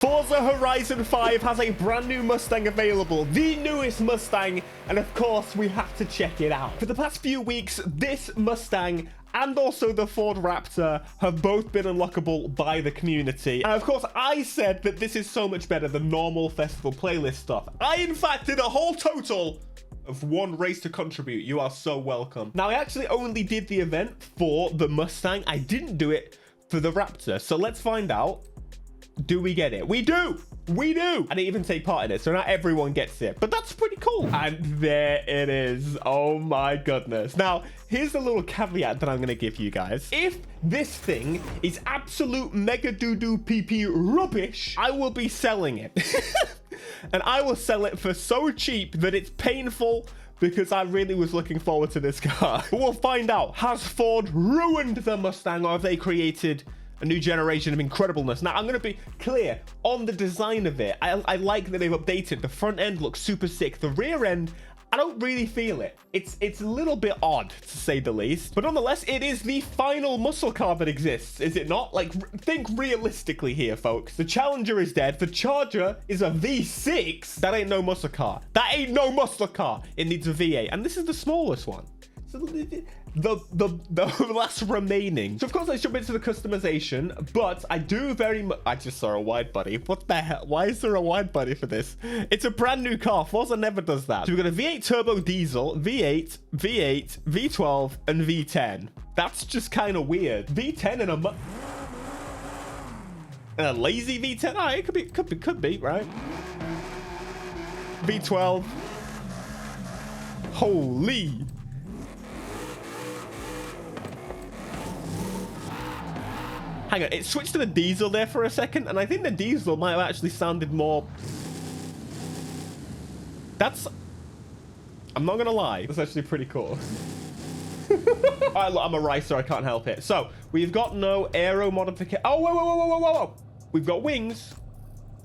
Forza Horizon 5 has a brand new Mustang available, the newest Mustang, and of course we have to check it out. For the past few weeks, this Mustang and also the Ford Raptor have both been unlockable by the community. And of course, I said that this is so much better than normal festival playlist stuff. I, in fact, did a whole total of one race to contribute. You are so welcome. Now, I actually only did the event for the Mustang. I didn't do it for the Raptor. So let's find out. Do we get it? We do. We do. I didn't even take part in it, so not everyone gets it, but that's pretty cool. And there it is. Oh my goodness. Now, here's a little caveat that I'm going to give you guys. If this thing is absolute mega doo-doo pee-pee rubbish, I will be selling it. And I will sell it for so cheap that it's painful, because I really was looking forward to this car. But we'll find out. Has Ford ruined the Mustang, or have they created a new generation of incredibleness? Now, I'm going to be clear on the design of it. I like that they've updated. The front end looks super sick. The rear end, I don't really feel it. It's a little bit odd, to say the least. But nonetheless, it is the final muscle car that exists, is it not? Like, think realistically here, folks. The Challenger is dead. The Charger is a V6. That ain't no muscle car. That ain't no muscle car. It needs a V8. And this is the smallest one. So the last remaining. So of course I jump into the customization, but I do very much. I just saw a wide body. What the hell? Why is there a wide body for this? It's a brand new car. Forza never does that. So we've got a V8 turbo diesel, V8, V8, V12, and V10. That's just kind of weird. V10 and a lazy V10. Oh, it could be, right? V12. Holy. Hang on, it switched to the diesel there for a second, and I think the diesel might have actually sounded more. I'm not gonna lie, that's actually pretty cool. All right, look, I'm a ricer, I can't help it. So we've got no aero modification. Oh, whoa. We've got wings.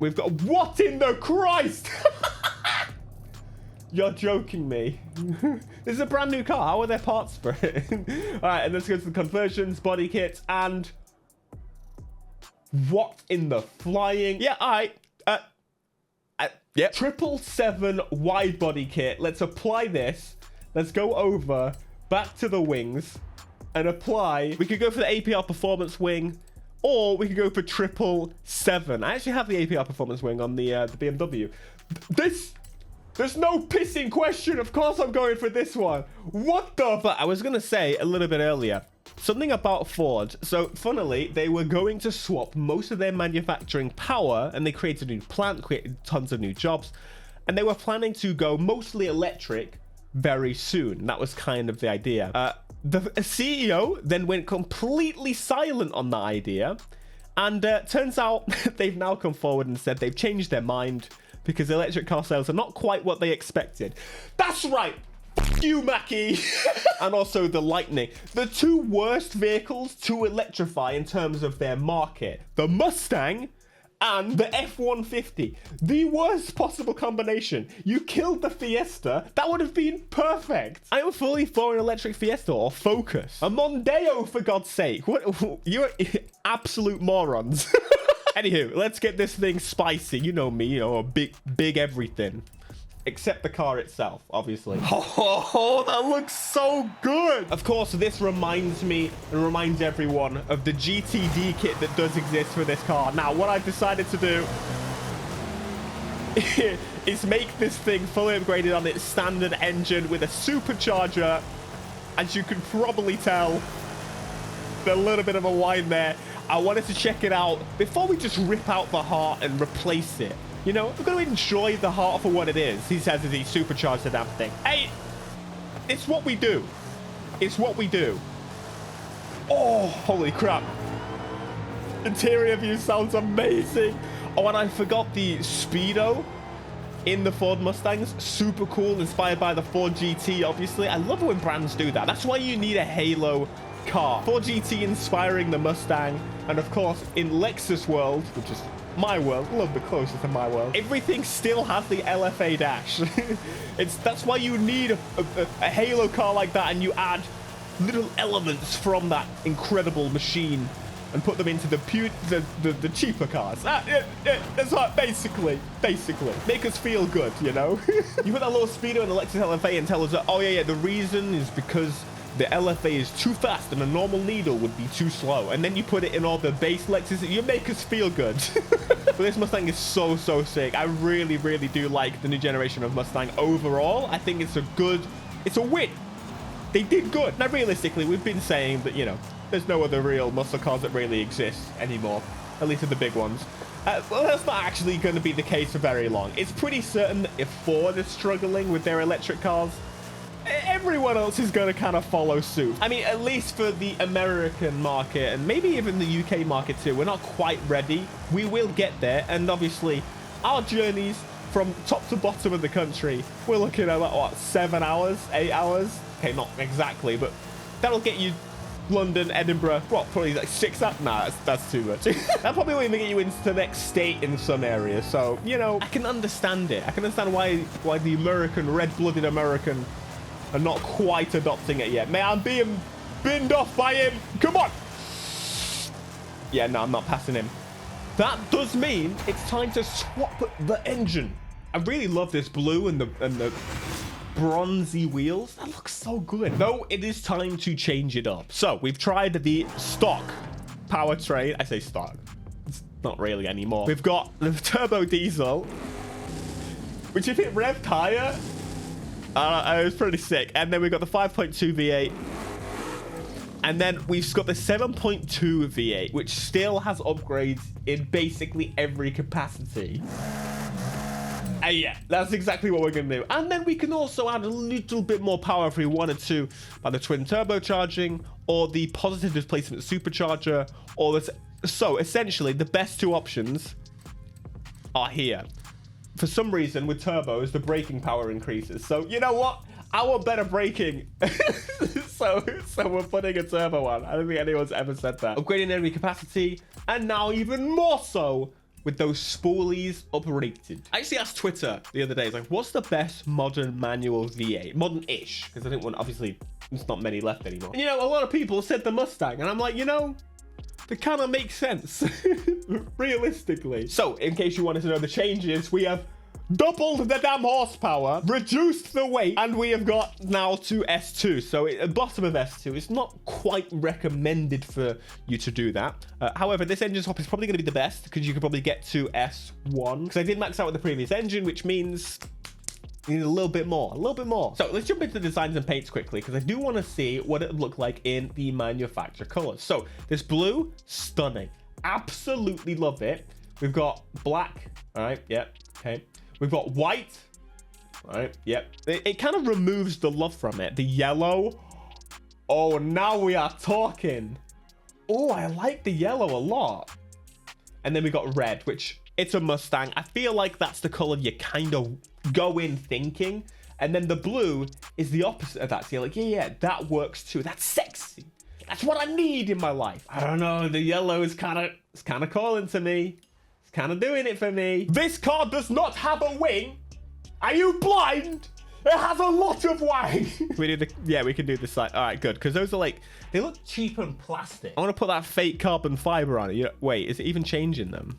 We've got, what in the Christ? You're joking me. This is a brand new car. How are there parts for it? All right, and let's go to the conversions, body kits, and what in the flying? Yeah, all right. Yeah. 777 wide body kit. Let's apply this. Let's go over back to the wings and apply. We could go for the APR performance wing, or we could go for 777. I actually have the APR performance wing on the BMW. There's no pissing question. Of course I'm going for this one. What the? But I was going to say a little bit earlier, something about Ford. So funnily, they were going to swap most of their manufacturing power, and they created a new plant, created tons of new jobs, and they were planning to go mostly electric very soon. That was kind of the idea. The CEO then went completely silent on that idea, and turns out they've now come forward and said they've changed their mind, because electric car sales are not quite what they expected. That's right. You, Mackie. And also the Lightning. The two worst vehicles to electrify in terms of their market. The Mustang and the F-150. The worst possible combination. You killed the Fiesta. That would have been perfect. I am fully for an electric Fiesta or Focus. A Mondeo, for God's sake. What? You're absolute morons. Anywho, let's get this thing spicy. You know me, big everything. Except the car itself, obviously. Oh, that looks so good. Of course, this reminds me and reminds everyone of the GTD kit that does exist for this car. Now, what I've decided to do is make this thing fully upgraded on its standard engine with a supercharger. As you can probably tell, a little bit of a whine there. I wanted to check it out before we just rip out the heart and replace it. You know, we're going to enjoy the heart for what it is. He says as he supercharged the damn thing. Hey, it's what we do. It's what we do. Oh, holy crap. Interior view sounds amazing. Oh, and I forgot the Speedo in the Ford Mustangs. Super cool, inspired by the Ford GT, obviously. I love when brands do that. That's why you need a Halo car. Ford GT inspiring the Mustang, and of course in Lexus world, which is my world, a little bit closer to my world, everything still has the LFA dash. That's why you need a Halo car like that, and you add little elements from that incredible machine and put them into the cheaper cars. That's what, basically. Make us feel good, you know? You put that low speedo in the Lexus LFA and tell us that, oh yeah, the reason is because the LFA is too fast and a normal needle would be too slow. And then you put it in all the base Lexus. You make us feel good. But this Mustang is so sick. I really do like the new generation of Mustang overall. I think it's a win. They did good. Now, realistically, we've been saying that, you know, there's no other real muscle cars that really exist anymore, at least of the big ones. Well, that's not actually going to be the case for very long. It's pretty certain that if Ford is struggling with their electric cars, everyone else is going to kind of follow suit. I mean, at least for the American market and maybe even the UK market too. We're not quite ready. We will get there. And obviously, our journeys from top to bottom of the country, we're looking at, what, 7 hours, 8 hours? Okay, not exactly, but that'll get you London, Edinburgh, what, probably like 6 hours? Nah, that's too much. That probably won't even get you into the next state in some areas. So, you know, I can understand it. I can understand why the American, red-blooded American are not quite adopting it yet. Man, I'm being binned off by him. Come on. Yeah, no, I'm not passing him. That does mean it's time to swap the engine. I really love this blue and the bronzy wheels. That looks so good. Though it is time to change it up. So we've tried the stock powertrain. I say stock. It's not really anymore. We've got the turbo diesel, which if it revved higher, it was pretty sick. And then we've got the 5.2 V8. And then we've got the 7.2 V8, which still has upgrades in basically every capacity. And yeah, that's exactly what we're going to do. And then we can also add a little bit more power if we wanted to by the twin turbocharging or the positive displacement supercharger. Or this. So essentially, the best two options are here. For some reason, with turbos, the braking power increases. So you know what? I want better braking. so we're putting a turbo on. I don't think anyone's ever said that. Upgrading every capacity, and now even more so with those spoolies uprated. I actually asked Twitter the other day, like, what's the best modern manual V8? Modern-ish, because I think one, obviously, there's not many left anymore. And, you know, a lot of people said the Mustang, and I'm like, you know, that kind of makes sense, realistically. So, in case you wanted to know the changes, we have doubled the damn horsepower, reduced the weight, and we have got now to S2. So at the bottom of S2, it's not quite recommended for you to do that. However, this engine swap is probably going to be the best because you could probably get to S1. Because I did max out with the previous engine, which means you need a little bit more. So let's jump into the designs and paints quickly because I do want to see what it would look like in the manufacturer colors. So this blue, stunning. Absolutely love it. We've got black. All right. Yep. Okay. We've got white. All right. Yep. It kind of removes the love from it. The yellow. Oh, now we are talking. Oh, I like the yellow a lot. And then we got red, which it's a Mustang. I feel like that's the color you kind of go in thinking. And then the blue is the opposite of that. So you're like, yeah, that works too. That's sexy. That's what I need in my life. I don't know. The yellow is kind of calling to me. Kind of doing it for me. This car does not have a wing. Are you blind? It has a lot of wing. We can do the side. All right, good. Because those are like, they look cheap and plastic. I want to put that fake carbon fiber on it. Wait, is it even changing them?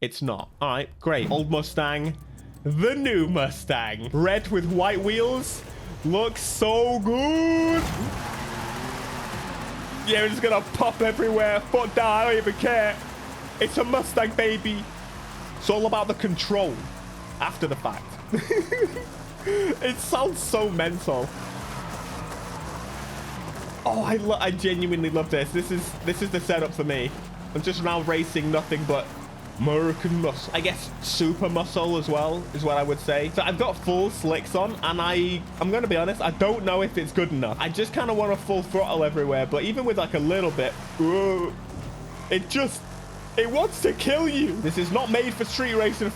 It's not. All right, great. Old Mustang, the new Mustang. Red with white wheels. Looks so good. Yeah, we're just going to pop everywhere. Foot down, I don't even care. It's a Mustang, baby. It's all about the control after the fact. It sounds so mental. Oh, I genuinely love this. This is the setup for me. I'm just now racing nothing but American muscle. I guess super muscle as well is what I would say. So I've got full slicks on, and I'm going to be honest, I don't know if it's good enough. I just kind of want a full throttle everywhere, but even with like a little bit, it wants to kill you. This is not made for street racing.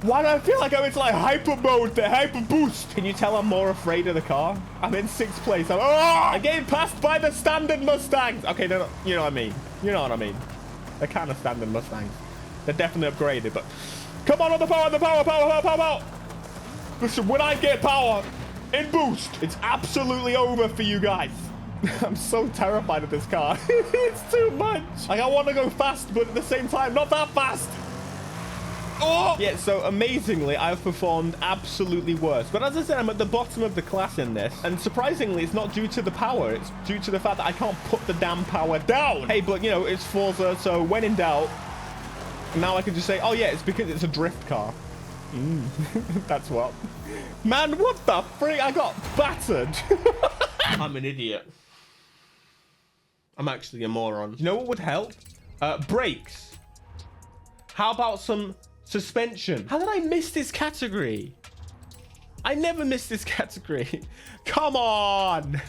Why do I feel like I'm into like hyper mode, the hyper boost? Can you tell I'm more afraid of the car? I'm in 6th place. I'm getting passed by the standard Mustangs. Okay, they're not, you know what I mean. You know what I mean. They're kind of standard Mustangs. They're definitely upgraded, but come on the power. Listen, when I get power in boost, it's absolutely over for you guys. I'm so terrified of this car. It's too much. Like, I want to go fast, but at the same time, not that fast. Oh! Yeah, so amazingly, I've performed absolutely worse. But as I said, I'm at the bottom of the class in this. And surprisingly, it's not due to the power. It's due to the fact that I can't put the damn power down. Hey, but, you know, it's Forza, so when in doubt, now I can just say, oh, yeah, it's because it's a drift car. That's what. Man, what the freak? I got battered. I'm an idiot. I'm actually a moron. You know what would help? Brakes. How about some suspension? How did I miss this category? I never missed this category. Come on.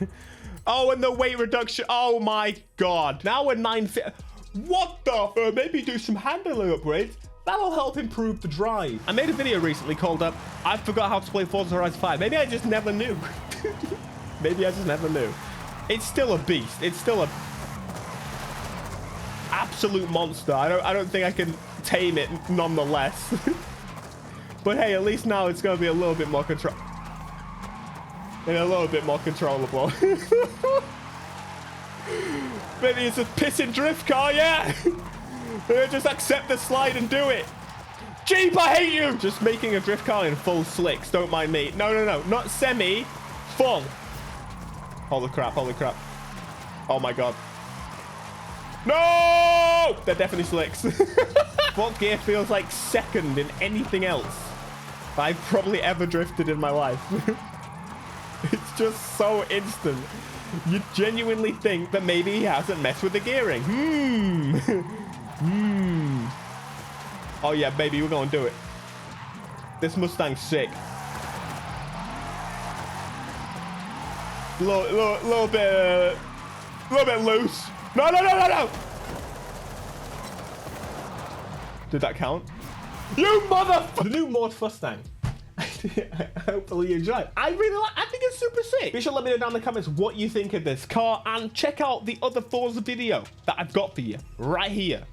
Oh, and the weight reduction. Oh my God. Now we're 950. What the? Maybe do some handling upgrades. That'll help improve the drive. I made a video recently called I forgot how to play Forza Horizon 5. Maybe I just never knew. Maybe I just never knew. It's still a beast. It's still a absolute monster. I don't think I can tame it nonetheless. But hey, at least now it's going to be a little bit more controllable. Maybe it's a pissing drift car, yeah. Just accept the slide and do it. Jeep, I hate you. Just making a drift car in full slicks. Don't mind me. No. Not semi. Full. Holy crap. Oh my God. No! They're definitely slicks. What gear feels like second in anything else I've probably ever drifted in my life? It's just so instant. You genuinely think that maybe he hasn't messed with the gearing. Oh yeah, baby, we're gonna do it. This Mustang's sick. Little bit loose. No. Did that count? You motherfucker! The new Ford Mustang. Hopefully you enjoy it. I think it's super sick. Be sure to let me know down in the comments what you think of this car and check out the other Forza video that I've got for you right here.